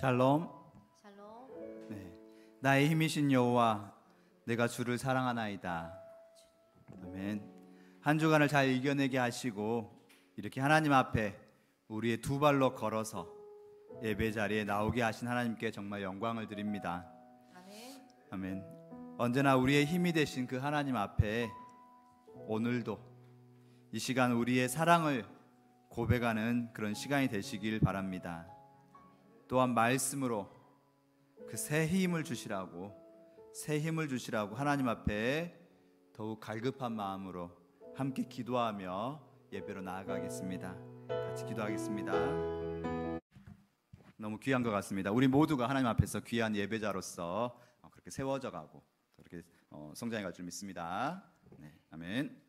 샬롬. 샬롬. 네. 나의 힘이신 여호와, 내가 주를 사랑하나이다. 아멘. 한 주간을 잘 이겨내게 하시고 이렇게 하나님 앞에 우리의 두 발로 걸어서 예배 자리에 나오게 하신 하나님께 정말 영광을 드립니다. 아멘. 아멘. 언제나 우리의 힘이 되신 그 하나님 앞에 오늘도 이 시간 우리의 사랑을 고백하는 그런 시간이 되시길 바랍니다. 또한 말씀으로 그 새 힘을 주시라고 하나님 앞에 더욱 갈급한 마음으로 함께 기도하며 예배로 나아가겠습니다. 같이 기도하겠습니다. 너무 귀한 것 같습니다. 우리 모두가 하나님 앞에서 귀한 예배자로서 그렇게 세워져 가고 그렇게 성장해 갈 줄 믿습니다. 네, 아멘.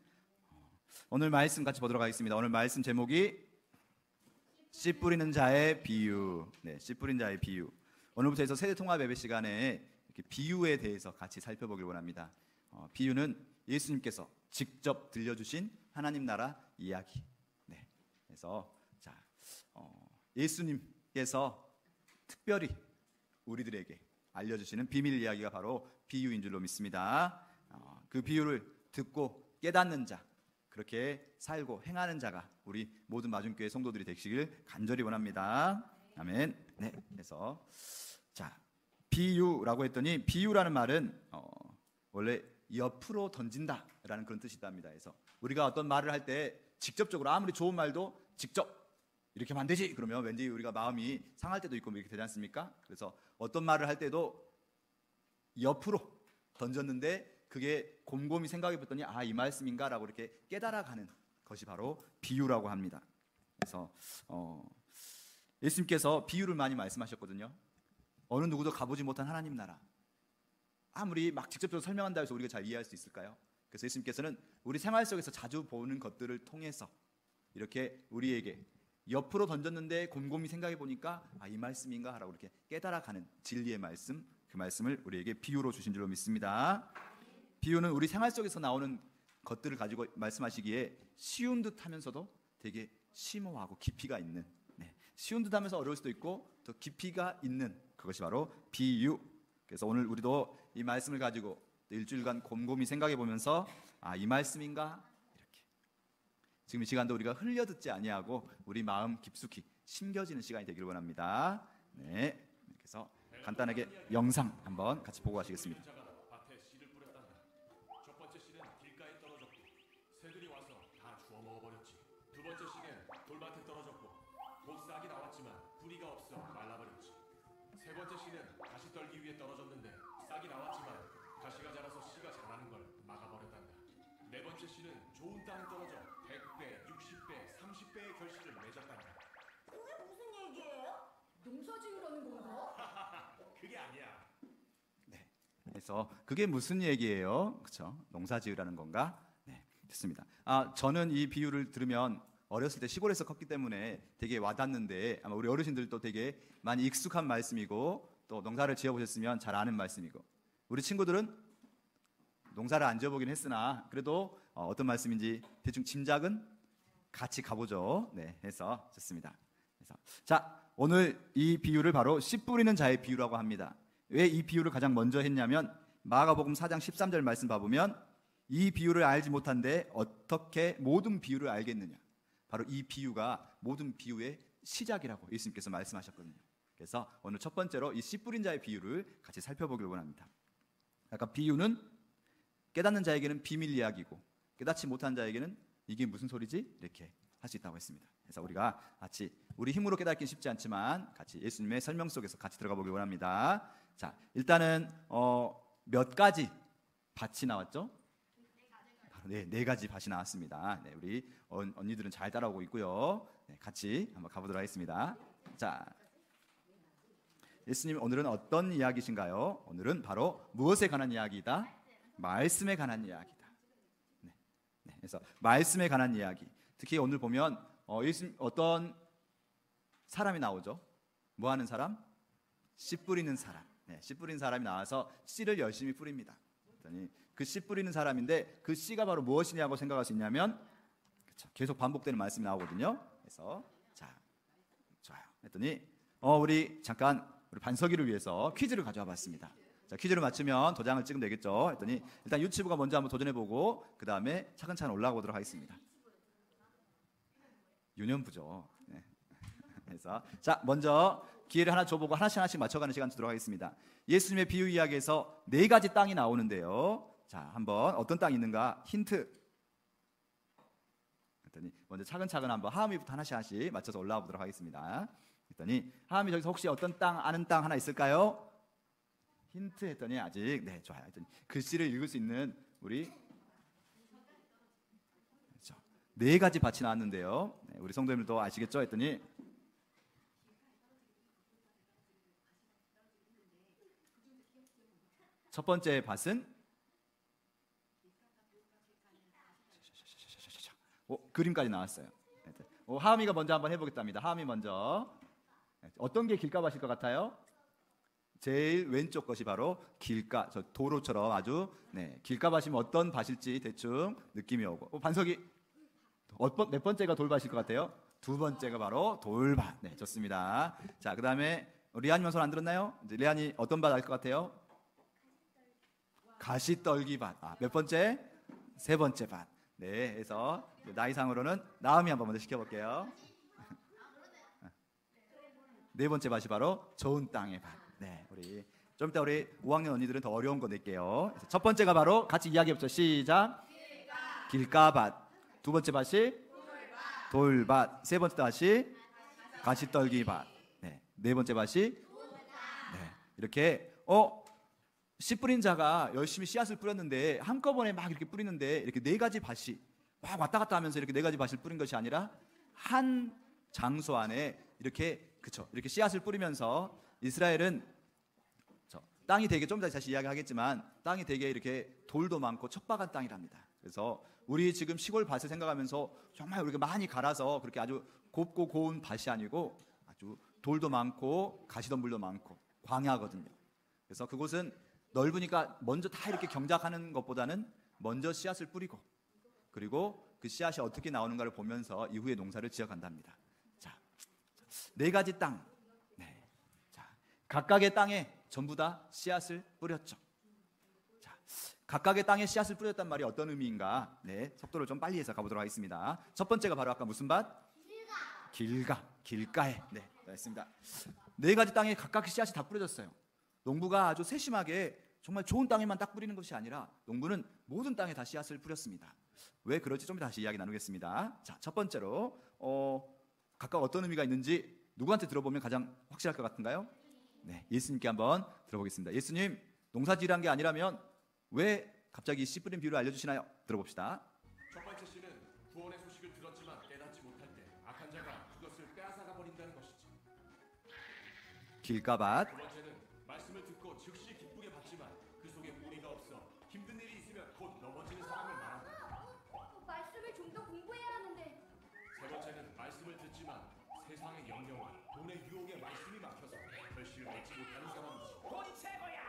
오늘 말씀 같이 보도록 하겠습니다. 오늘 말씀 제목이 씨 뿌리는 자의 비유. 네, 씨 뿌린 자의 비유. 오늘부터 해서 세대 통합 예배 시간에 이렇게 비유에 대해서 같이 살펴보길 원합니다. 비유는 예수님께서 직접 들려주신 하나님 나라 이야기. 네, 그래서 예수님께서 특별히 우리들에게 알려주시는 비밀 이야기가 바로 비유인 줄로 믿습니다. 그 비유를 듣고 깨닫는 자, 그렇게 살고 행하는 자가 우리 모든 마중교회 성도들이 되시길 간절히 원합니다. 아멘. 네, 그래서 비유라고 했더니 비유라는 말은 원래 옆으로 던진다라는 그런 뜻이 있답니다. 그래서 우리가 어떤 말을 할 때 직접적으로 아무리 좋은 말도 직접 이렇게 하면 안 되지 그러면 왠지 우리가 마음이 상할 때도 있고 이렇게 되지 않습니까? 그래서 어떤 말을 할 때도 옆으로 던졌는데 그게 곰곰이 생각해 봤더니 이 말씀인가 라고 이렇게 깨달아가는 것이 바로 비유라고 합니다. 그래서 예수님께서 비유를 많이 말씀하셨거든요. 어느 누구도 가보지 못한 하나님 나라, 아무리 막 직접적으로 설명한다 해서 우리가 잘 이해할 수 있을까요? 그래서 예수님께서는 우리 생활 속에서 자주 보는 것들을 통해서 이렇게 우리에게 옆으로 던졌는데 곰곰이 생각해 보니까 이 말씀인가 라고 이렇게 깨달아가는 진리의 말씀, 그 말씀을 우리에게 비유로 주신 줄로 믿습니다. 비유는 우리 생활 속에서 나오는 것들을 가지고 말씀하시기에 쉬운 듯 하면서도 되게 심오하고 깊이가 있는, 쉬운 듯 하면서 어려울 수도 있고 더 깊이가 있는 그것이 바로 비유. 그래서 오늘 우리도 이 말씀을 가지고 일주일간 곰곰이 생각해 보면서 이 말씀인가 이렇게 지금 이 시간도 우리가 흘려 듣지 아니하고 우리 마음 깊숙이 심겨지는 시간이 되기를 원합니다. 네, 그래서 간단하게 영상 한번 같이 보고 가시겠습니다. 새들이 와서 다 주워 먹어버렸지. 두 번째 씨는 돌밭에 떨어졌고 복싹이 나왔지만 뿌리가 없어 말라버렸지. 세 번째 씨는 가시 떨기 위해 떨어졌는데 싹이 나왔지만 가시가 자라서 씨가 자라는 걸 막아버렸단다. 네 번째 씨는 좋은 땅에 떨어져 100배, 60배, 30배의 결실을 맺었단다. 그게 무슨 얘기예요? 농사 지으라는 건가? 그게 아니야. 네, 그래서 그게 무슨 얘기예요? 그렇죠? 농사 지으라는 건가? 됐습니다. 저는 이 비유를 들으면 어렸을 때 시골에서 컸기 때문에 되게 와닿는데 아마 우리 어르신들도 되게 많이 익숙한 말씀이고 또 농사를 지어보셨으면 잘 아는 말씀이고 우리 친구들은 농사를 안 지어보긴 했으나 그래도 어떤 말씀인지 대충 짐작은 같이 가보죠. 네, 해서 좋습니다. 그래서 오늘 이 비유를 바로 씨 뿌리는 자의 비유라고 합니다. 왜 이 비유를 가장 먼저 했냐면 마가복음 4장 13절 말씀 봐보면 이 비유를 알지 못한데 어떻게 모든 비유를 알겠느냐. 바로 이 비유가 모든 비유의 시작이라고 예수님께서 말씀하셨거든요. 그래서 오늘 첫 번째로 이 씨 뿌린 자의 비유를 같이 살펴보길 원합니다. 아까 비유는 깨닫는 자에게는 비밀 이야기고 깨닫지 못한 자에게는 이게 무슨 소리지? 이렇게 할 수 있다고 했습니다. 그래서 우리가 같이 우리 힘으로 깨닫긴 쉽지 않지만 같이 예수님의 설명 속에서 같이 들어가 보길 원합니다. 일단은 몇 가지 밭이 나왔죠? 네 가지 밭이 나왔습니다. 네, 우리 언니들은 잘 따라오고 있고요. 네, 같이 한번 가보도록 하겠습니다. 예수님 오늘은 어떤 이야기신가요? 오늘은 바로 무엇에 관한 이야기이다? 말씀에 관한 이야기다. 네, 그래서 말씀에 관한 이야기. 특히 오늘 보면 예수님 어떤 사람이 나오죠? 뭐 하는 사람? 씨 뿌리는 사람. 네, 씨 뿌리는 사람이 나와서 씨를 열심히 뿌립니다. 그 씨 뿌리는 사람인데 그 씨가 바로 무엇이냐고 생각할 수 있냐면 계속 반복되는 말씀이 나오거든요. 그래서 좋아요. 했더니 우리 잠깐 우리 반석이를 위해서 퀴즈를 가져와 봤습니다. 자, 퀴즈를 맞추면 도장을 찍으면 되겠죠. 했더니 일단 유치부가 먼저 한번 도전해보고 그 다음에 차근차근 올라가 보도록 하겠습니다. 유년부죠. 네. 그래서 자, 먼저 기회를 하나 줘보고 하나씩 맞춰가는 시간 두도록 하겠습니다. 예수님의 비유 이야기에서 4가지 땅이 나오는데요. 자, 한번 어떤 땅이 있는가 힌트. 했더니 먼저 차근차근 한번 하은이부터 하나씩 맞춰서 올라와 보도록 하겠습니다. 했더니 하은이 저기서 혹시 어떤 땅 아는 땅 하나 있을까요? 힌트 했더니 아직 네 좋아요. 했더니 글씨를 읽을 수 있는 우리 그렇죠. 4가지 밭이 나왔는데요. 네, 우리 성도님들도 아시겠죠? 했더니 첫 번째 밭은 그림까지 나왔어요. 하은이가 먼저 한번 해보겠답니다. 하은이 먼저 어떤 게 길가밭일 것 같아요? 제일 왼쪽 것이 바로 길가, 저 도로처럼 아주 네, 길가밭이면 어떤 밭일지 대충 느낌이 오고 반석이 몇 번째가 돌밭일 것 같아요? 2번째가 바로 돌밭. 네, 좋습니다. 자, 그 다음에 리안이만 손 안 들었나요? 이제 리안이 어떤 밭 알 것 같아요? 가시떨기밭. 몇 번째? 3번째 밭. 네, 그래서 나이상으로는 나음이 한번 먼저 시켜볼게요. 4번째 밭이 바로 좋은 땅의 밭. 네, 우리 좀 이따 우리 5학년 언니들은 더 어려운 거 낼게요. 첫 번째가 바로 같이 이야기해보죠. 시작. 길가밭. 2번째 밭이 돌밭. 3번째 밭이 가시떨기밭. 네, 4번째 밭이 네, 이렇게 씨 뿌린 자가 열심히 씨앗을 뿌렸는데 한꺼번에 막 이렇게 뿌리는데 이렇게 4가지 밭이 막 왔다 갔다 하면서 이렇게 4가지 밭을 뿌린 것이 아니라 한 장소 안에 이렇게 그쵸 이렇게 씨앗을 뿌리면서 이스라엘은 땅이 되게 좀 다시 이야기하겠지만 땅이 되게 이렇게 돌도 많고 척박한 땅이랍니다. 그래서 우리 지금 시골 밭을 생각하면서 정말 우리가 많이 갈아서 그렇게 아주 곱고 고운 밭이 아니고 아주 돌도 많고 가시덤불도 많고 광야거든요. 그래서 그곳은 넓으니까 먼저 다 이렇게 경작하는 것보다는 먼저 씨앗을 뿌리고 그리고 그 씨앗이 어떻게 나오는가를 보면서 이후에 농사를 지어간답니다. 자, 4가지 땅. 네. 자, 각각의 땅에 전부 다 씨앗을 뿌렸죠. 자, 각각의 땅에 씨앗을 뿌렸단 말이 어떤 의미인가? 네, 속도를 좀 빨리 해서 가보도록 하겠습니다. 첫 번째가 바로 아까 무슨 밭? 길가에. 네, 됐습니다. 4가지 땅에 각각 씨앗이 다 뿌려졌어요. 농부가 아주 세심하게 정말 좋은 땅에만 딱 뿌리는 것이 아니라 농부는 모든 땅에 다 씨앗을 뿌렸습니다. 왜 그럴지 좀 다시 이야기 나누겠습니다. 자, 첫 번째로 각각 어떤 의미가 있는지 누구한테 들어보면 가장 확실할 것 같은가요? 네, 예수님께 한번 들어보겠습니다. 예수님, 농사지으란 게 아니라면 왜 갑자기 씨 뿌린 비유를 알려주시나요? 들어봅시다. 첫 번째 씨는 구원의 소식을 들었지만 깨닫지 못할 때 악한 자가 그것을 빼앗아가 버린다는 것이지. 길가밭. 두 번째는 말씀을 듣고 즉시 기쁘게 받지만 그 속에 뿌리가 없어 힘든 일이 있으면 곧 넘어지는 사람을 말한다. 말씀을 좀 더 공부해야 하는데. 세 번째는 말씀을 듣지만 세상의 영령과 돈의 유혹에 말씀이 막혀서 결실을 맺지 못하는 사람이지. 돈이 최고야.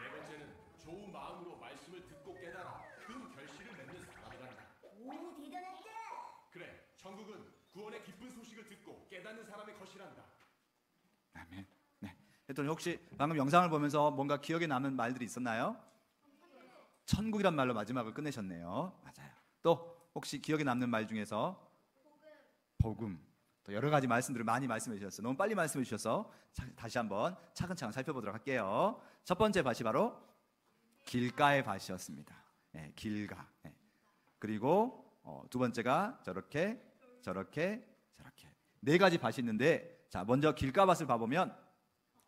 네 번째는 좋은 마음으로 말씀을 듣고 깨달아 큰 결실을 맺는 사람이란다. 오, 대단하다. 그래, 천국은 구원의 기쁜 소식을 듣고 깨닫는 사람의 것이란다. 아멘. 네. 했더니 혹시 방금 영상을 보면서 뭔가 기억에 남는 말들이 있었나요? 천국이란 말로 마지막을 끝내셨네요. 맞아요. 또 혹시 기억에 남는 말 중에서 복음. 또 여러 가지 말씀들을 많이 말씀해 주셨어요. 너무 빨리 말씀해 주셔서 다시 한번 차근차근 살펴보도록 할게요. 첫 번째 밭이 바로 길가의 밭이었습니다. 네, 길가. 네. 그리고 두 번째가 저렇게 4가지 밭이 있는데 자, 먼저 길가밭을 봐보면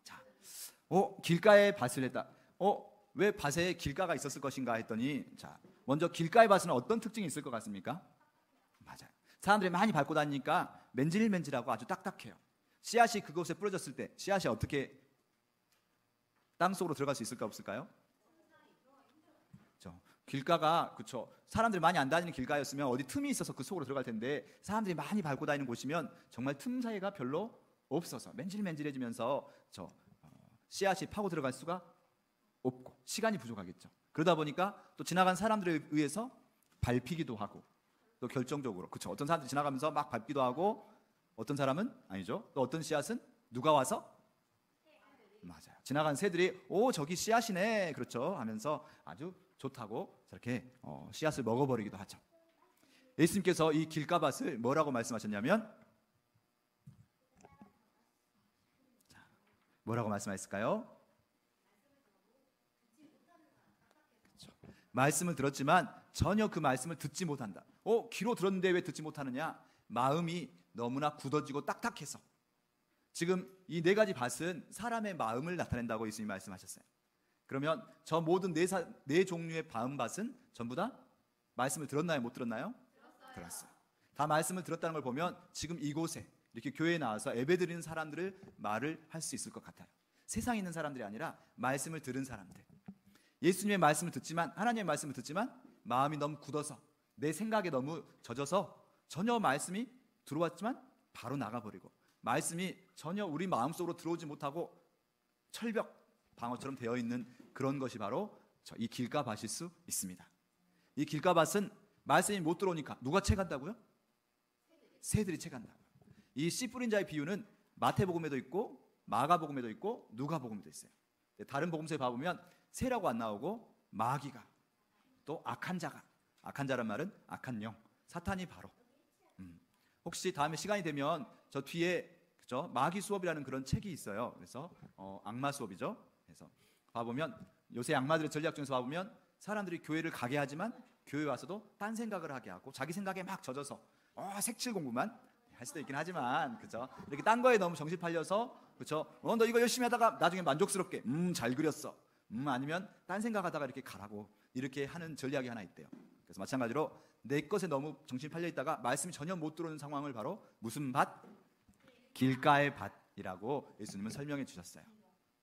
자, 길가에 밭을 했다. 왜 밭에 길가가 있었을 것인가 했더니 자, 먼저 길가의 밭은 어떤 특징이 있을 것 같습니까? 맞아요. 사람들이 많이 밟고 다니니까 맨질맨질하고 아주 딱딱해요. 씨앗이 그곳에 뿌려졌을 때 씨앗이 어떻게 땅속으로 들어갈 수 있을까 없을까요? 그렇죠. 길가가 그렇죠. 사람들이 많이 안 다니는 길가였으면 어디 틈이 있어서 그 속으로 들어갈 텐데 사람들이 많이 밟고 다니는 곳이면 정말 틈 사이가 별로 없어서 맨질맨질해지면서 씨앗이 파고 들어갈 수가 없고 시간이 부족하겠죠. 그러다 보니까 또 지나간 사람들에 의해서 밟히기도 하고 또 결정적으로 그렇죠. 어떤 사람들이 지나가면서 막 밟기도 하고 어떤 사람은 아니죠. 또 어떤 씨앗은 누가 와서 맞아요. 지나간 새들이 오 저기 씨앗이네 그렇죠 하면서 아주 좋다고 저렇게 씨앗을 먹어버리기도 하죠. 예수님께서 이 길가밭을 뭐라고 말씀하셨냐면 뭐라고 말씀하셨을까요? 그렇죠. 말씀을 들었지만 전혀 그 말씀을 듣지 못한다. 귀로 들었는데 왜 듣지 못하느냐? 마음이 너무나 굳어지고 딱딱해서. 지금 이 네 가지 밭은 사람의 마음을 나타낸다고 예수님이 말씀하셨어요. 그러면 저 모든 네 종류의 밭은 전부 다 말씀을 들었나요? 못 들었나요? 들었어요. 다 말씀을 들었다는 걸 보면 지금 이곳에 이렇게 교회에 나와서 예배드리는 사람들을 말을 할 수 있을 것 같아요. 세상에 있는 사람들이 아니라 말씀을 들은 사람들. 예수님의 말씀을 듣지만 하나님의 말씀을 듣지만 마음이 너무 굳어서 내 생각에 너무 젖어서 전혀 말씀이 들어왔지만 바로 나가버리고 말씀이 전혀 우리 마음속으로 들어오지 못하고 철벽 방어처럼 되어 있는 그런 것이 바로 이 길가밭일 수 있습니다. 이 길가밭은 말씀이 못 들어오니까 누가 채간다고요? 새들이 채간다. 이 씨 뿌린 자의 비유는 마태복음에도 있고 마가복음에도 있고 누가복음에도 있어요. 다른 복음서에 봐보면 새라고 안 나오고 마귀가 또 악한 자란 말은 악한 영 사탄이 바로 혹시 다음에 시간이 되면 저 뒤에 그죠? 마귀 수업이라는 그런 책이 있어요. 그래서 악마 수업이죠. 그래서 봐보면 요새 악마들의 전략 중에서 봐보면 사람들이 교회를 가게 하지만 교회 와서도 딴 생각을 하게 하고 자기 생각에 막 젖어서 색칠 공부만 할 수도 있긴 하지만 그죠? 이렇게 딴 거에 너무 정신 팔려서 그죠? 너 이거 열심히 하다가 나중에 만족스럽게 잘 그렸어. 아니면 딴 생각하다가 이렇게 가라고 이렇게 하는 전략이 하나 있대요. 그래서 마찬가지로 내 것에 너무 정신 팔려 있다가 말씀이 전혀 못 들어오는 상황을 바로 무슨 밭? 길가의 밭이라고 예수님은 설명해 주셨어요.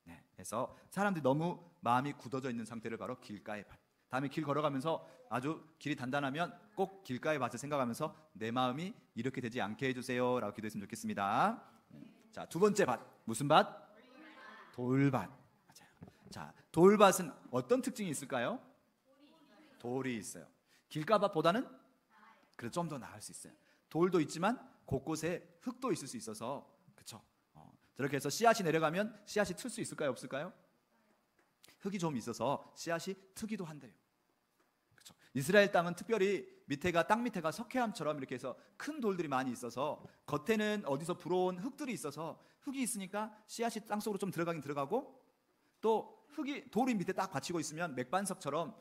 네, 그래서 사람들이 너무 마음이 굳어져 있는 상태를 바로 길가의 밭. 다음에 길 걸어가면서 아주 길이 단단하면 꼭 길가의 밭을 생각하면서 내 마음이 이렇게 되지 않게 해주세요 라고 기도했으면 좋겠습니다. 자, 두 번째 밭 무슨 밭? 돌밭. 맞아요. 자, 돌밭은 어떤 특징이 있을까요? 돌이 있어요. 길가밭보다는 그래도 좀 더 나을 수 있어요. 돌도 있지만 곳곳에 흙도 있을 수 있어서 그렇죠. 저렇게 해서 씨앗이 내려가면 씨앗이 틀 수 있을까요? 없을까요? 흙이 좀 있어서 씨앗이 트기도 한대요. 그렇죠. 이스라엘 땅은 특별히 땅 밑에가 석회암처럼 이렇게 해서 큰 돌들이 많이 있어서 겉에는 어디서 불어온 흙들이 있어서 흙이 있으니까 씨앗이 땅 속으로 좀 들어가긴 들어가고 또 돌이 밑에 딱 받치고 있으면 맥반석처럼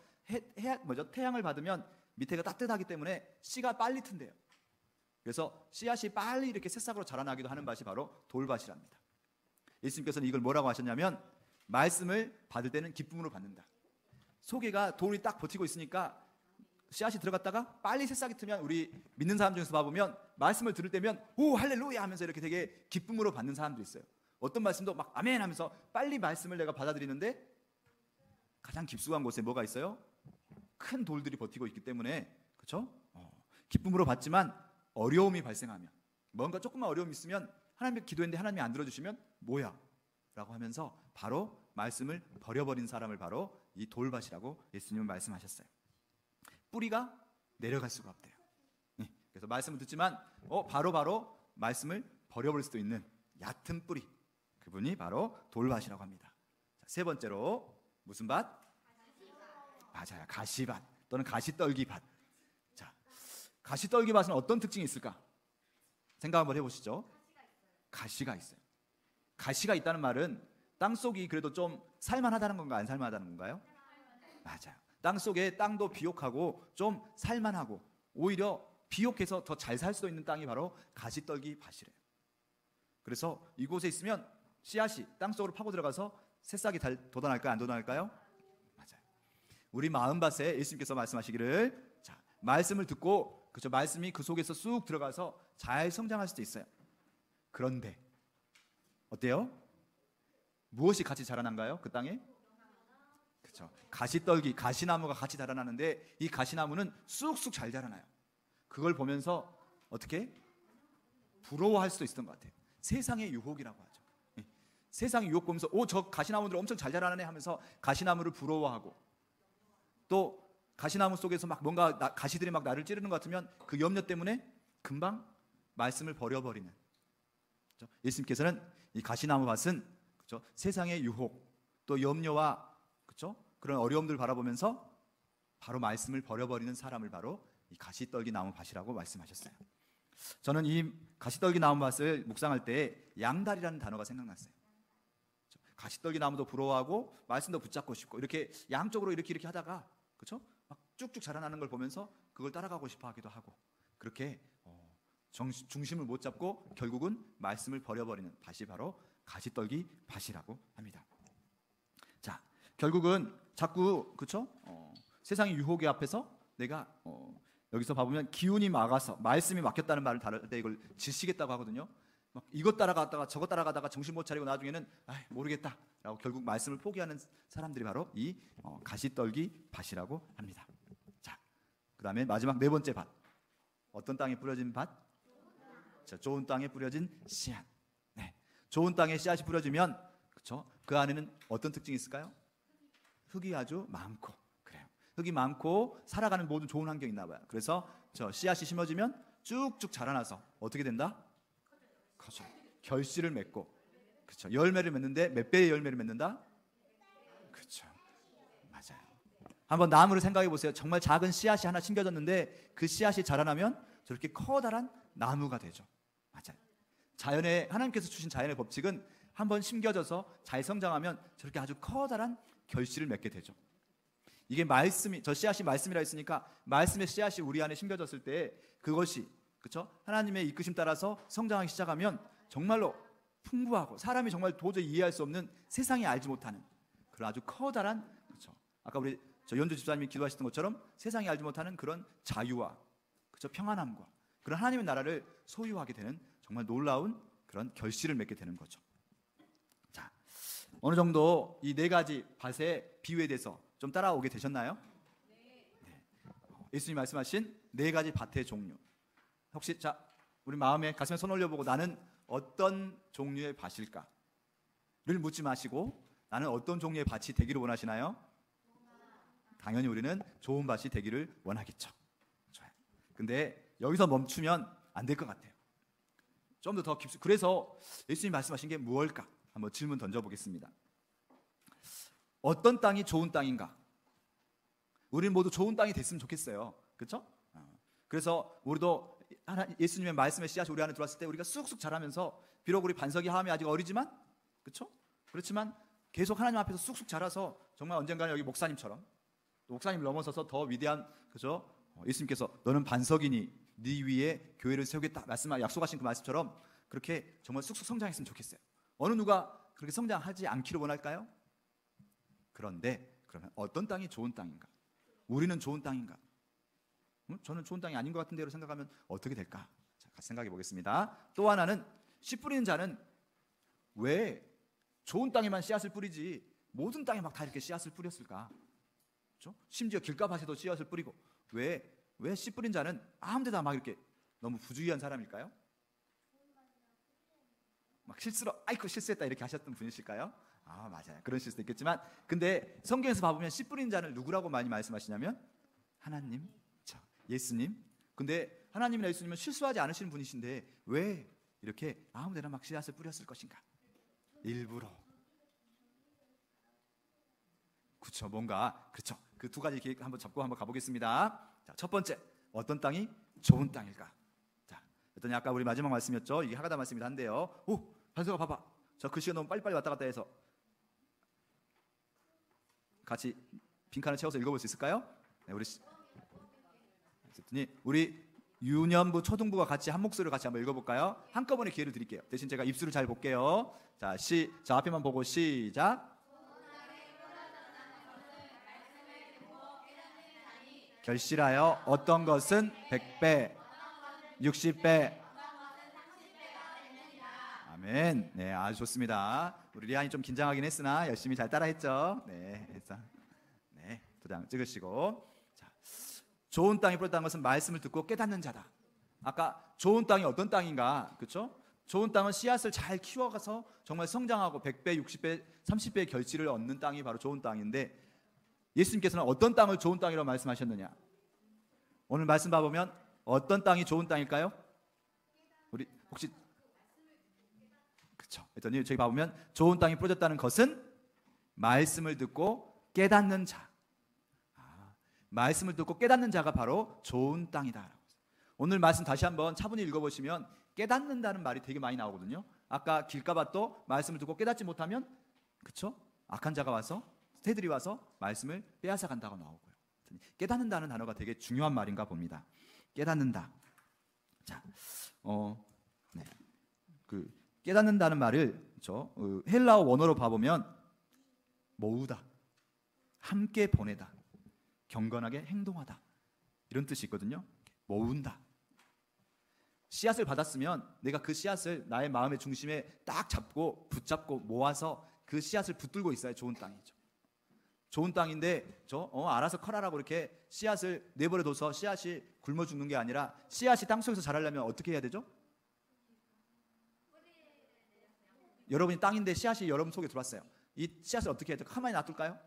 태양을 받으면 밑에가 따뜻하기 때문에 씨가 빨리 튼대요. 그래서 씨앗이 빨리 이렇게 새싹으로 자라나기도 하는 밭이 바로 돌밭이랍니다. 예수님께서는 이걸 뭐라고 하셨냐면 말씀을 받을 때는 기쁨으로 받는다. 속에가 돌이 딱 버티고 있으니까 씨앗이 들어갔다가 빨리 새싹이 트면 우리 믿는 사람 중에서 봐보면 말씀을 들을 때면 오 할렐루야 하면서 이렇게 되게 기쁨으로 받는 사람도 있어요. 어떤 말씀도 막 아멘 하면서 빨리 말씀을 내가 받아들이는데 가장 깊숙한 곳에 뭐가 있어요? 큰 돌들이 버티고 있기 때문에 그렇죠? 기쁨으로 받지만 어려움이 발생하면 뭔가 조금만 어려움이 있으면 하나님께 기도했는데 하나님이 안 들어주시면 뭐야? 라고 하면서 바로 말씀을 버려버린 사람을 바로 이 돌밭이라고 예수님은 말씀하셨어요. 뿌리가 내려갈 수가 없대요. 그래서 말씀을 듣지만 바로 말씀을 버려버릴 수도 있는 얕은 뿌리 그분이 바로 돌밭이라고 합니다. 자, 세 번째로 무슨 밭? 맞아요. 가시밭 또는 가시떨기밭. 자, 가시떨기밭은 어떤 특징이 있을까? 생각 한번 해보시죠. 가시가 있어요. 가시가 있다는 말은 땅속이 그래도 좀 살만하다는 건가 안 살만하다는 건가요? 맞아요. 땅속에 땅도 비옥하고 좀 살만하고 오히려 비옥해서 더 잘 살 수 있는 땅이 바로 가시떨기 밭이래요. 그래서 이곳에 있으면 씨앗이 땅속으로 파고 들어가서 새싹이 돋아날까요? 안 돋아날까요? 맞아요. 우리 마음밭에 예수님께서 말씀하시기를 자, 말씀을 듣고 그죠? 말씀이 그 속에서 쑥 들어가서 잘 성장할 수도 있어요. 그런데 어때요? 무엇이 같이 자라난가요? 그 땅에? 그렇죠. 가시떨기, 가시나무가 같이 자라나는데 이 가시나무는 쑥쑥 잘 자라나요. 그걸 보면서 어떻게? 부러워할 수도 있었던 것 같아요. 세상의 유혹이라고 하죠. 세상의 유혹 보면서 저 가시나무들 엄청 잘 자라나네 하면서 가시나무를 부러워하고 또 가시나무 속에서 막 뭔가 가시들이 막 나를 찌르는 것 같으면 그 염려 때문에 금방 말씀을 버려버리는. 그렇죠? 예수님께서는 이 가시나무 밭은 그렇죠? 세상의 유혹, 또 염려와 그렇죠? 그런 어려움들 바라보면서 바로 말씀을 버려버리는 사람을 바로 이 가시떨기 나무 밭이라고 말씀하셨어요. 저는 이 가시떨기 나무 밭을 묵상할 때 양다리라는 단어가 생각났어요. 가시떨기 나무도 부러워하고 말씀도 붙잡고 싶고 이렇게 양쪽으로 이렇게 하다가 그렇죠? 막 쭉쭉 자라나는 걸 보면서 그걸 따라가고 싶어 하기도 하고 그렇게 중심을 못 잡고 결국은 말씀을 버려버리는 밭이 바로 가시떨기 밭이라고 합니다. 자, 결국은 자꾸 그렇죠? 세상의 유혹의 앞에서 내가 여기서 봐보면 기운이 막아서 말씀이 막혔다는 말을 다룰 때 이걸 지시겠다고 하거든요. 막 이것 따라가다가 저것 따라가다가 정신 못 차리고 나중에는 모르겠다라고 결국 말씀을 포기하는 사람들이 바로 이 가시떨기 밭이라고 합니다. 자, 그다음에 마지막 네 번째 밭. 어떤 땅에 뿌려진 밭? 자, 좋은 땅에 뿌려진 씨앗. 네, 좋은 땅에 씨앗이 뿌려지면 그렇죠? 그 안에는 어떤 특징이 있을까요? 흙이 아주 많고 그래요. 흙이 많고 살아가는 모든 좋은 환경이 있나 봐요. 그래서 저 씨앗이 심어지면 쭉쭉 자라나서 어떻게 된다? 커져. 결실을 맺고 그렇죠. 열매를 맺는데 몇 배의 열매를 맺는다? 그렇죠. 맞아요. 한번 나무를 생각해 보세요. 정말 작은 씨앗이 하나 심겨졌는데 그 씨앗이 자라나면 저렇게 커다란 나무가 되죠. 맞아요. 자연의 하나님께서 주신 자연의 법칙은 한번 심겨져서 잘 성장하면 저렇게 아주 커다란 결실을 맺게 되죠. 이게 말씀이 저 씨앗이 말씀이라 했으니까 말씀의 씨앗이 우리 안에 심겨졌을 때 그것이 그렇죠? 하나님의 이끄심 따라서 성장하기 시작하면 정말로 풍부하고 사람이 정말 도저히 이해할 수 없는 세상이 알지 못하는 그런 아주 커다란 그렇죠? 아까 우리 저 연주 집사님이 기도하셨던 것처럼 세상이 알지 못하는 그런 자유와 그렇죠? 평안함과 그런 하나님의 나라를 소유하게 되는 정말 놀라운 그런 결실을 맺게 되는 거죠. 자, 어느 정도 이 네 가지 밭의 비유에 대해서 좀 따라오게 되셨나요? 네. 예수님 말씀하신 네 가지 밭의 종류. 혹시 자 우리 마음에 가슴에 손 올려보고 나는 어떤 종류의 밭일까를 묻지 마시고 나는 어떤 종류의 밭이 되기를 원하시나요? 당연히 우리는 좋은 밭이 되기를 원하겠죠. 좋아요. 근데 여기서 멈추면 안 될 것 같아요. 좀 더 깊이. 그래서 예수님 말씀하신 게 무엇일까? 한번 질문 던져보겠습니다. 어떤 땅이 좋은 땅인가? 우리는 모두 좋은 땅이 됐으면 좋겠어요. 그렇죠? 그래서 우리도 예수님의 말씀의 씨앗이 우리 안에 들어왔을 때 우리가 쑥쑥 자라면서 비록 우리 반석이 하함이 아직 어리지만 그렇죠? 그렇지만 계속 하나님 앞에서 쑥쑥 자라서 정말 언젠가는 여기 목사님처럼 또 목사님 넘어서서 더 위대한 그죠? 예수님께서 너는 반석이니 네 위에 교회를 세우겠다 약속하신 그 말씀처럼 그렇게 정말 쑥쑥 성장했으면 좋겠어요. 어느 누가 그렇게 성장하지 않기를 원할까요? 그런데 그러면 어떤 땅이 좋은 땅인가? 우리는 좋은 땅인가? 저는 좋은 땅이 아닌 것 같은데로 생각하면 어떻게 될까? 자, 같이 생각해 보겠습니다. 또 하나는 씨 뿌리는 자는 왜 좋은 땅에만 씨앗을 뿌리지 모든 땅에 막 다 이렇게 씨앗을 뿌렸을까? 그렇죠? 심지어 길가밭에도 씨앗을 뿌리고 왜 씨 뿌린 자는 아무 데다 막 이렇게 너무 부주의한 사람일까요? 막 실수했다 이렇게 하셨던 분이실까요? 아, 맞아요. 그런 실수도 있겠지만 근데 성경에서 봐보면 씨 뿌린 자는 누구라고 많이 말씀하시냐면 하나님, 예수님. 근데 하나님이나 예수님은 실수하지 않으시는 분이신데 왜 이렇게 아무 데나 막 씨앗을 뿌렸을 것인가? 일부러. 그렇죠. 뭔가 그렇죠. 그 두 가지 계획 한번 잡고 한번 가보겠습니다. 자, 첫 번째, 어떤 땅이 좋은 땅일까? 자, 어떠니 아까 우리 마지막 말씀이었죠. 이게 하가다 말씀이긴 한데요. 오, 반석아 봐봐. 저 글씨가 너무 빨리빨리 왔다 갔다 해서 같이 빈칸을 채워서 읽어볼 수 있을까요? 네, 우리 유년부, 초등부가 같이 한 목소리로 같이 한번 읽어볼까요? 한꺼번에 기회를 드릴게요. 대신 제가 입술을 잘 볼게요. 자, 앞에만 보고 시작. 결실하여 어떤 것은 100배, 60배. 아멘. 네, 아주 좋습니다. 우리 리안이 좀 긴장하긴 했으나 열심히 잘 따라했죠. 네, 그래서 네, 도장 찍으시고. 자, 좋은 땅이 뿌렸다는 것은 말씀을 듣고 깨닫는 자다. 아까 좋은 땅이 어떤 땅인가, 그렇죠? 좋은 땅은 씨앗을 잘 키워가서 정말 성장하고 100배, 60배, 30배의 결실을 얻는 땅이 바로 좋은 땅인데 예수님께서는 어떤 땅을 좋은 땅이라고 말씀하셨느냐? 오늘 말씀 봐보면 어떤 땅이 좋은 땅일까요? 우리 혹시 그렇죠. 그랬더니 저기 봐보면 좋은 땅이 뿌려졌다는 것은 말씀을 듣고 깨닫는 자. 말씀을 듣고 깨닫는 자가 바로 좋은 땅이다. 오늘 말씀 다시 한번 차분히 읽어보시면 깨닫는다는 말이 되게 많이 나오거든요. 아까 길가밭도 말씀을 듣고 깨닫지 못하면, 그렇죠? 악한 자가 와서, 새들이 와서 말씀을 빼앗아 간다고 나오고요. 깨닫는다는 단어가 되게 중요한 말인가 봅니다. 깨닫는다. 자, 네. 그 깨닫는다는 말을 헬라어 원어로 봐보면 모으다, 함께 보내다, 경건하게 행동하다, 이런 뜻이 있거든요. 모은다. 씨앗을 받았으면 내가 그 씨앗을 나의 마음의 중심에 딱 잡고 붙잡고 모아서 그 씨앗을 붙들고 있어야 좋은 땅이죠. 좋은 땅인데 알아서 커라라고 이렇게 씨앗을 내버려둬서 씨앗이 굶어 죽는 게 아니라 씨앗이 땅속에서 자라려면 어떻게 해야 되죠? 여러분이 땅인데 씨앗이 여러분 속에 들어왔어요. 이 씨앗을 어떻게 해야 돼요? 가만히 놔둘까요?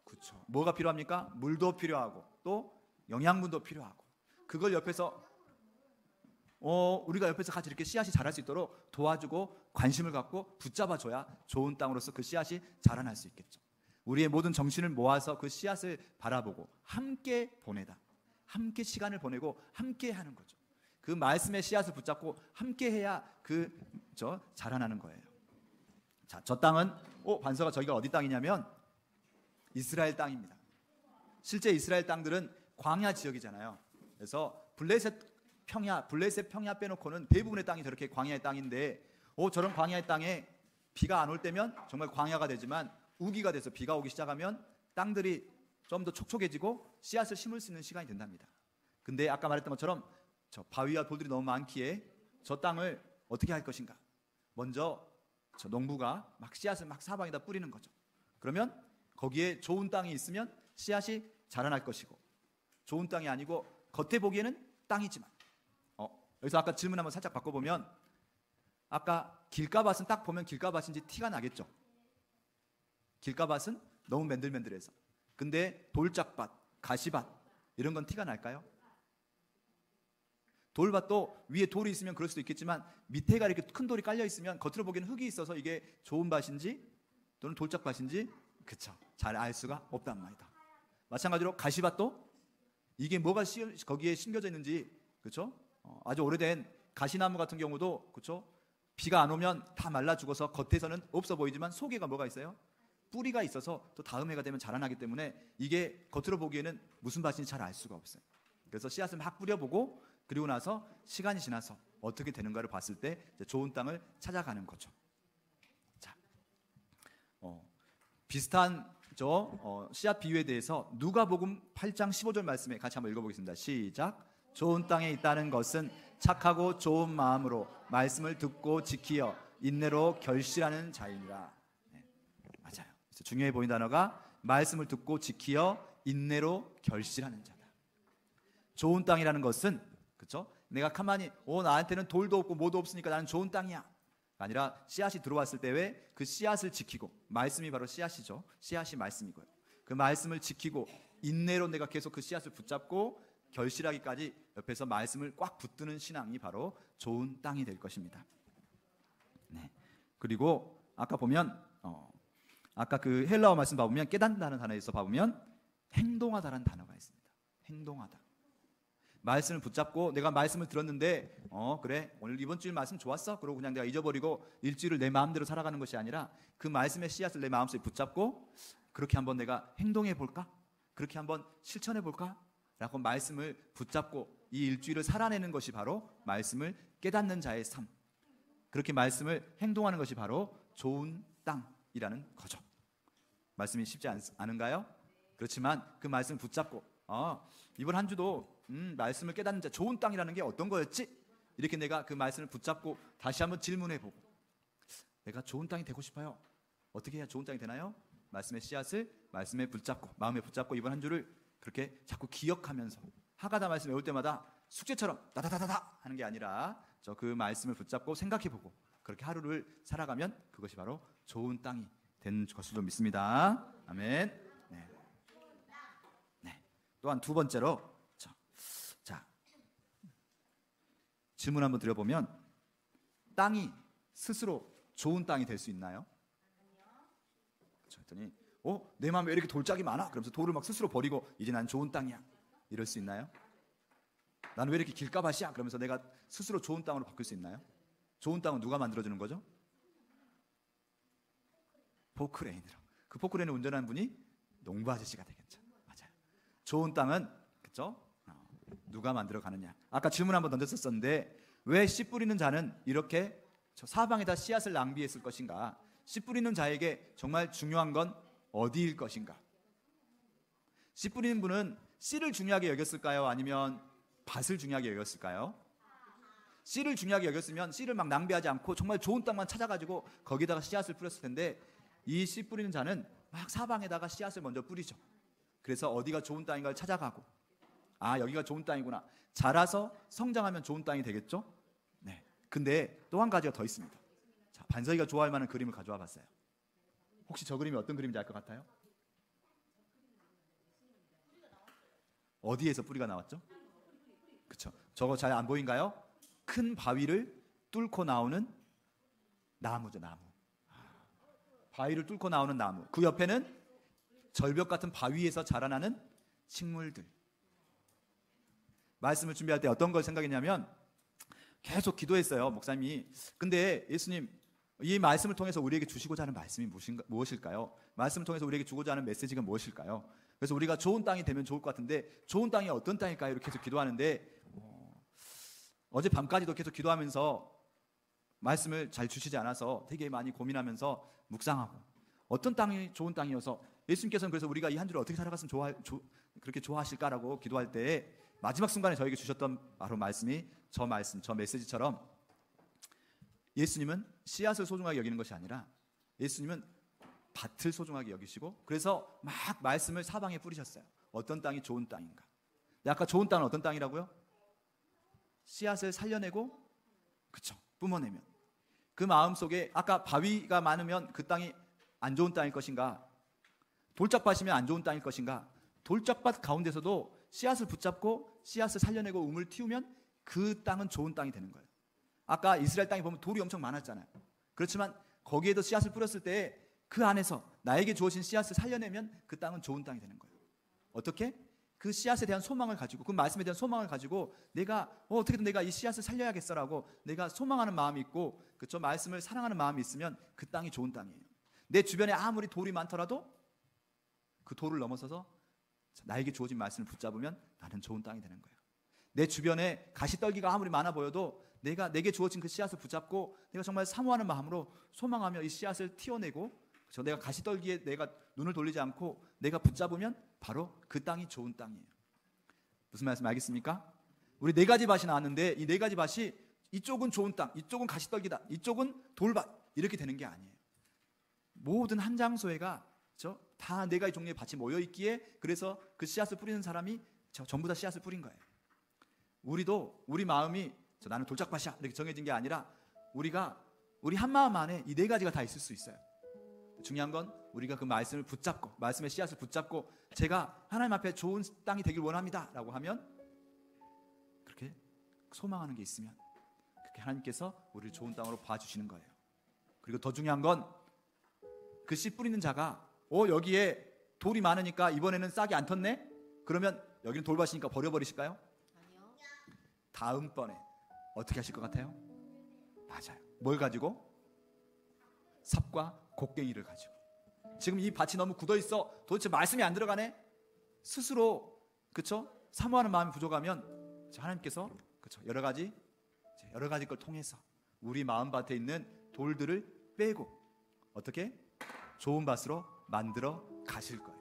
그렇죠. 뭐가 필요합니까? 물도 필요하고 또 영양분도 필요하고, 그걸 옆에서 우리가 옆에서 같이 이렇게 씨앗이 자랄 수 있도록 도와주고 관심을 갖고 붙잡아줘야 좋은 땅으로서 그 씨앗이 자라날 수 있겠죠. 우리의 모든 정신을 모아서 그 씨앗을 바라보고 함께 보내다, 함께 시간을 보내고 함께 하는 거죠. 그 말씀의 씨앗을 붙잡고 함께 해야 자라나는 거예요. 자, 저 땅은 반서가 저기가 어디 땅이냐면 이스라엘 땅입니다. 실제 이스라엘 땅들은 광야 지역이잖아요. 그래서 블레셋 평야 빼놓고는 대부분의 땅이 저렇게 광야의 땅인데, 저런 광야의 땅에 비가 안 올 때면 정말 광야가 되지만 우기가 돼서 비가 오기 시작하면 땅들이 좀 더 촉촉해지고 씨앗을 심을 수 있는 시간이 된답니다. 근데 아까 말했던 것처럼 저 바위와 돌들이 너무 많기에 저 땅을 어떻게 할 것인가? 먼저 저 농부가 막 씨앗을 막 사방에다 뿌리는 거죠. 그러면 거기에 좋은 땅이 있으면 씨앗이 자라날 것이고, 좋은 땅이 아니고 겉에 보기에는 땅이지만, 여기서 아까 질문 한번 살짝 바꿔보면, 아까 길가밭은 딱 보면 길가밭인지 티가 나겠죠. 길가밭은 너무 맨들맨들해서. 근데 돌짝밭, 가시밭 이런 건 티가 날까요? 돌밭도 위에 돌이 있으면 그럴 수도 있겠지만 밑에가 이렇게 큰 돌이 깔려 있으면 겉으로 보기에는 흙이 있어서 이게 좋은 밭인지 또는 돌짝밭인지, 그쵸, 잘 알 수가 없단 말이다. 마찬가지로 가시밭도 이게 뭐가 거기에 심겨져 있는지, 그쵸, 아주 오래된 가시나무 같은 경우도, 그쵸, 비가 안 오면 다 말라 죽어서 겉에서는 없어 보이지만 속에가 뭐가 있어요? 뿌리가 있어서 또 다음 해가 되면 자라나기 때문에 이게 겉으로 보기에는 무슨 밭인지 잘 알 수가 없어요. 그래서 씨앗을 막 뿌려보고 그리고 나서 시간이 지나서 어떻게 되는가를 봤을 때 좋은 땅을 찾아가는 거죠. 자, 비슷한 씨앗 비유에 대해서 누가복음 8장 15절 말씀에 같이 한번 읽어보겠습니다. 시작. 좋은 땅에 있다는 것은 착하고 좋은 마음으로 말씀을 듣고 지키어 인내로 결실하는 자이니라. 네, 맞아요. 그래서 중요해 보이는 단어가 말씀을 듣고 지키어 인내로 결실하는 자다. 좋은 땅이라는 것은, 그렇죠? 내가 가만히 나한테는 돌도 없고 뭐도 없으니까 나는 좋은 땅이야 아니라, 씨앗이 들어왔을 때 왜 그 씨앗을 지키고, 말씀이 바로 씨앗이죠. 씨앗이 말씀이고요. 그 말씀을 지키고 인내로 내가 계속 그 씨앗을 붙잡고 결실하기까지 옆에서 말씀을 꽉 붙드는 신앙이 바로 좋은 땅이 될 것입니다. 네. 그리고 아까 보면 아까 그 헬라어 말씀 봐보면 깨닫는다는 단어에서 봐보면 행동하다라는 단어가 있습니다. 행동하다. 말씀을 붙잡고 내가 말씀을 들었는데 그래 오늘 이번 주일 말씀 좋았어? 그러고 그냥 내가 잊어버리고 일주일을 내 마음대로 살아가는 것이 아니라 그 말씀의 씨앗을 내 마음속에 붙잡고 그렇게 한번 내가 행동해 볼까? 그렇게 한번 실천해 볼까? 라고 말씀을 붙잡고 이 일주일을 살아내는 것이 바로 말씀을 깨닫는 자의 삶, 그렇게 말씀을 행동하는 것이 바로 좋은 땅이라는 거죠. 말씀이 쉽지 않은가요? 그렇지만 그 말씀을 붙잡고 이번 한 주도 말씀을 깨닫는 자, 좋은 땅이라는 게 어떤 거였지? 이렇게 내가 그 말씀을 붙잡고 다시 한번 질문해보고, 내가 좋은 땅이 되고 싶어요. 어떻게 해야 좋은 땅이 되나요? 말씀의 씨앗을 말씀에 붙잡고, 마음에 붙잡고 이번 한 주를 그렇게 자꾸 기억하면서 하가다 말씀 외울 때마다 숙제처럼 다다다다다 하는 게 아니라 그 말씀을 붙잡고 생각해보고 그렇게 하루를 살아가면 그것이 바로 좋은 땅이 되는 것으로 믿습니다. 아멘. 네. 또한 두 번째로, 자, 질문 한번 드려보면, 땅이 스스로 좋은 땅이 될 수 있나요? 그렇죠. 했더니 내 마음에 왜 이렇게 돌짝이 많아? 그러면서 돌을 막 스스로 버리고 이제 난 좋은 땅이야. 이럴 수 있나요? 나는 왜 이렇게 길가밭이야? 그러면서 내가 스스로 좋은 땅으로 바뀔 수 있나요? 좋은 땅은 누가 만들어주는 거죠? 포크레인으로. 그 포크레인을 운전하는 분이 농부 아저씨가 되겠죠. 맞아요. 좋은 땅은 그렇죠? 누가 만들어 가느냐. 아까 질문 한번 던졌었는데 왜 씨 뿌리는 자는 이렇게 사방에다 씨앗을 낭비했을 것인가? 씨 뿌리는 자에게 정말 중요한 건 어디일 것인가? 씨 뿌리는 분은 씨를 중요하게 여겼을까요? 아니면 밭을 중요하게 여겼을까요? 씨를 중요하게 여겼으면 씨를 막 낭비하지 않고 정말 좋은 땅만 찾아가지고 거기다가 씨앗을 뿌렸을 텐데 이 씨 뿌리는 자는 막 사방에다가 씨앗을 먼저 뿌리죠. 그래서 어디가 좋은 땅인가를 찾아가고 여기가 좋은 땅이구나. 자라서 성장하면 좋은 땅이 되겠죠? 네. 근데 또 한 가지가 더 있습니다. 자, 반석이가 좋아할 만한 그림을 가져와 봤어요. 혹시 저 그림이 어떤 그림인지 알 것 같아요? 어디에서 뿌리가 나왔죠? 그렇죠. 저거 잘 안 보인가요? 큰 바위를 뚫고 나오는 나무죠, 나무. 바위를 뚫고 나오는 나무. 그 옆에는 절벽 같은 바위에서 자라나는 식물들. 말씀을 준비할 때 어떤 걸 생각했냐면 계속 기도했어요, 목사님이. 근데 예수님, 이 말씀을 통해서 우리에게 주시고자 하는 말씀이 무엇일까요? 말씀을 통해서 우리에게 주고자 하는 메시지가 무엇일까요? 그래서 우리가 좋은 땅이 되면 좋을 것 같은데 좋은 땅이 어떤 땅일까요? 이렇게 계속 기도하는데 어젯밤까지도 계속 기도하면서 말씀을 잘 주시지 않아서 되게 많이 고민하면서 묵상하고 어떤 땅이 좋은 땅이어서 예수님께서는 그래서 우리가 이 한 주를 어떻게 살아갔으면 그렇게 좋아하실까라고 기도할 때 마지막 순간에 저에게 주셨던 바로 말씀이 저 메시지처럼 예수님은 씨앗을 소중하게 여기는 것이 아니라 예수님은 밭을 소중하게 여기시고 그래서 막 말씀을 사방에 뿌리셨어요. 어떤 땅이 좋은 땅인가? 아까 좋은 땅은 어떤 땅이라고요? 씨앗을 살려내고 그쵸, 뿜어내면 그 마음속에 아까 바위가 많으면 그 땅이 안 좋은 땅일 것인가? 돌짝밭이면 안 좋은 땅일 것인가? 돌짝밭 가운데서도 씨앗을 붙잡고 씨앗을 살려내고 우물 틔우면 그 땅은 좋은 땅이 되는 거예요. 아까 이스라엘 땅에 보면 돌이 엄청 많았잖아요. 그렇지만 거기에도 씨앗을 뿌렸을 때 그 안에서 나에게 주어진 씨앗을 살려내면 그 땅은 좋은 땅이 되는 거예요. 어떻게? 그 씨앗에 대한 소망을 가지고 그 말씀에 대한 소망을 가지고 내가 어떻게든 내가 이 씨앗을 살려야겠어라고 내가 소망하는 마음이 있고 그쵸? 말씀을 사랑하는 마음이 있으면 그 땅이 좋은 땅이에요. 내 주변에 아무리 돌이 많더라도 그 돌을 넘어서서 나에게 주어진 말씀을 붙잡으면 나는 좋은 땅이 되는 거예요. 내 주변에 가시떨기가 아무리 많아 보여도 내게 주어진 그 씨앗을 붙잡고 내가 정말 사모하는 마음으로 소망하며 이 씨앗을 틔워내고 내가 가시떨기에 내가 눈을 돌리지 않고 내가 붙잡으면 바로 그 땅이 좋은 땅이에요. 무슨 말씀 알겠습니까? 우리 네 가지 밭이 나왔는데 이 네 가지 밭이 이쪽은 좋은 땅, 이쪽은 가시떨기다, 이쪽은 돌밭 이렇게 되는 게 아니에요. 모든 한 장소에가 다 네 가지 종류의 밭이 모여 있기에 그래서 그 씨앗을 뿌리는 사람이 전부 다 씨앗을 뿌린 거예요. 우리도 우리 마음이 나는 돌짝밭이야 이렇게 정해진 게 아니라 우리 한 마음 안에 이 네 가지가 다 있을 수 있어요. 중요한 건 우리가 그 말씀을 붙잡고 말씀의 씨앗을 붙잡고 제가 하나님 앞에 좋은 땅이 되길 원합니다 라고 하면 그렇게 소망하는 게 있으면 그렇게 하나님께서 우리를 좋은 땅으로 봐주시는 거예요. 그리고 더 중요한 건 그 씨 뿌리는 자가 여기에 돌이 많으니까 이번에는 싹이 안 텄네? 그러면 여기는 돌밭이니까 버려버리실까요? 아니요. 다음번에 어떻게 하실 것 같아요? 맞아요. 뭘 가지고? 삽과 곡괭이를 가지고. 지금 이 밭이 너무 굳어있어. 도대체 말씀이 안 들어가네? 스스로 사모하는 마음이 부족하면 하나님께서 여러 가지 걸 통해서 우리 마음밭에 있는 돌들을 빼고 어떻게? 좋은 밭으로 만들어 가실 거예요.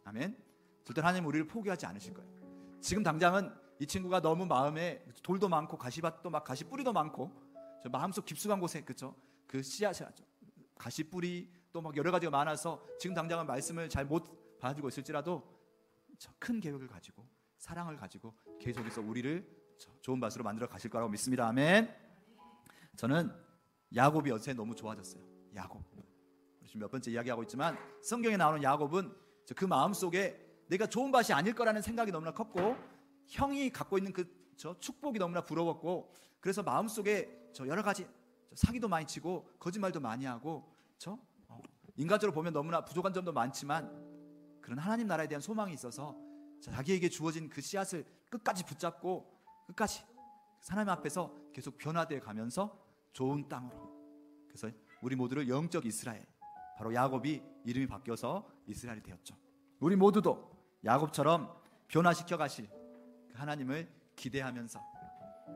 아멘. 절대 하나님 우리를 포기하지 않으실 거예요. 지금 당장은 이 친구가 너무 마음에 돌도 많고 가시밭도 막 가시 뿌리도 많고 마음속 깊숙한 곳에 그 씨앗이 가시 뿌리 또 막 여러 가지가 많아서 지금 당장은 말씀을 잘 못 받아주고 있을지라도 큰 계획을 가지고 사랑을 가지고 계속해서 우리를 좋은 밭으로 만들어 가실 거라고 믿습니다. 아멘. 저는 야곱이 요새 너무 좋아졌어요. 야곱. 지금 몇 번째 이야기하고 있지만 성경에 나오는 야곱은 그 마음속에 내가 좋은 밭이 아닐 거라는 생각이 너무나 컸고 형이 갖고 있는 그 축복이 너무나 부러웠고 그래서 마음속에 여러 가지 사기도 많이 치고 거짓말도 많이 하고, 그렇죠? 인간적으로 보면 너무나 부족한 점도 많지만 그런 하나님 나라에 대한 소망이 있어서 자기에게 주어진 그 씨앗을 끝까지 붙잡고 끝까지 하나님 앞에서 계속 변화되어 가면서 좋은 땅으로, 그래서 우리 모두를 영적 이스라엘, 바로 야곱이 이름이 바뀌어서 이스라엘이 되었죠. 우리 모두도 야곱처럼 변화시켜 가실 그 하나님을 기대하면서,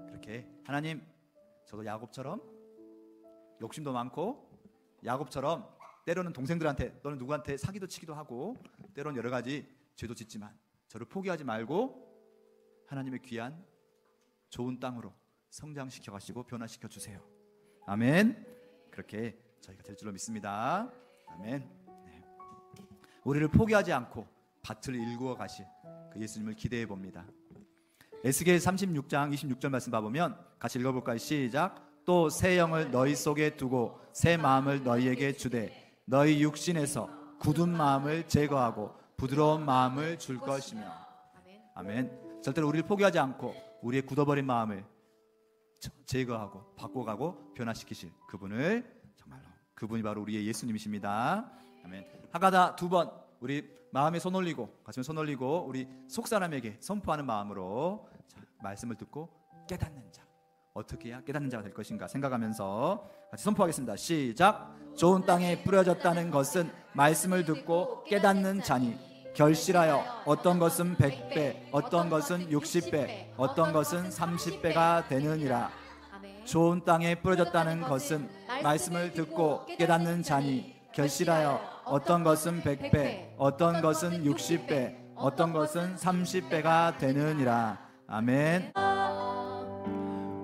그렇게 하나님, 저도 야곱처럼 욕심도 많고 야곱처럼 때로는 동생들한테 또는 누구한테 사기도 치기도 하고 때로는 여러 가지 죄도 짓지만 저를 포기하지 말고 하나님의 귀한 좋은 땅으로 성장시켜 가시고 변화시켜 주세요. 아멘. 그렇게 저희가 될 줄로 믿습니다. 아멘. 네. 우리를 포기하지 않고 밭을 일구어 가실 그 예수님을 기대해 봅니다. 에스겔 36장 26절 말씀 봐보면 같이 읽어볼까요? 시작. 또 새 영을 너희 속에 두고 새 마음을 너희에게 주되 너희 육신에서 굳은 마음을 제거하고 부드러운 마음을 줄 것이며. 아멘. 절대로 우리를 포기하지 않고 우리의 굳어버린 마음을 제거하고 바꿔가고 변화시키실 그분을, 정말로 그분이 바로 우리의 예수님이십니다. 아멘. 하가다 2번 우리 마음에 손 올리고, 가슴에 손 올리고 우리 속사람에게 선포하는 마음으로 말씀을 듣고 깨닫는 자, 어떻게 해야 깨닫는 자가 될 것인가 생각하면서 같이 선포하겠습니다. 시작. 좋은 땅에 뿌려졌다는 것은 말씀을 듣고 깨닫는 자니 결실하여 어떤 것은 100배, 어떤 것은 60배, 어떤 것은 30배가 되느니라. 좋은 땅에 뿌려졌다는 것은 말씀을 듣고 깨닫는 자니 결실하여 어떤 것은 100배, 어떤 것은 60배, 어떤 것은 30배가 되느니라. 아멘.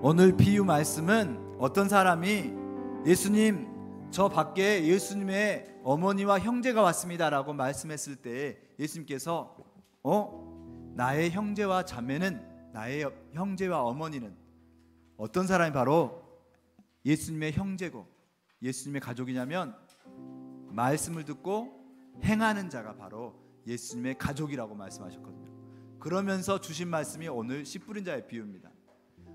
오늘 비유 말씀은 어떤 사람이 예수님, 저 밖에 예수님의 어머니와 형제가 왔습니다라고 말씀했을 때 예수님께서 나의 형제와 자매는, 나의 형제와 어머니는 어떤 사람이 바로 예수님의 형제고 예수님의 가족이냐면 말씀을 듣고 행하는 자가 바로 예수님의 가족이라고 말씀하셨거든요. 그러면서 주신 말씀이 오늘 씨 뿌린 자의 비유입니다.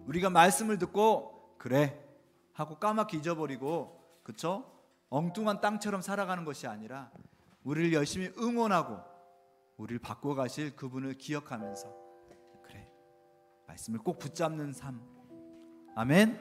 우리가 말씀을 듣고 그래 하고 까맣게 잊어버리고, 그쵸? 엉뚱한 땅처럼 살아가는 것이 아니라 우리를 열심히 응원하고 우리를 바꿔가실 그분을 기억하면서 그래 말씀을 꼭 붙잡는 삶. 아멘.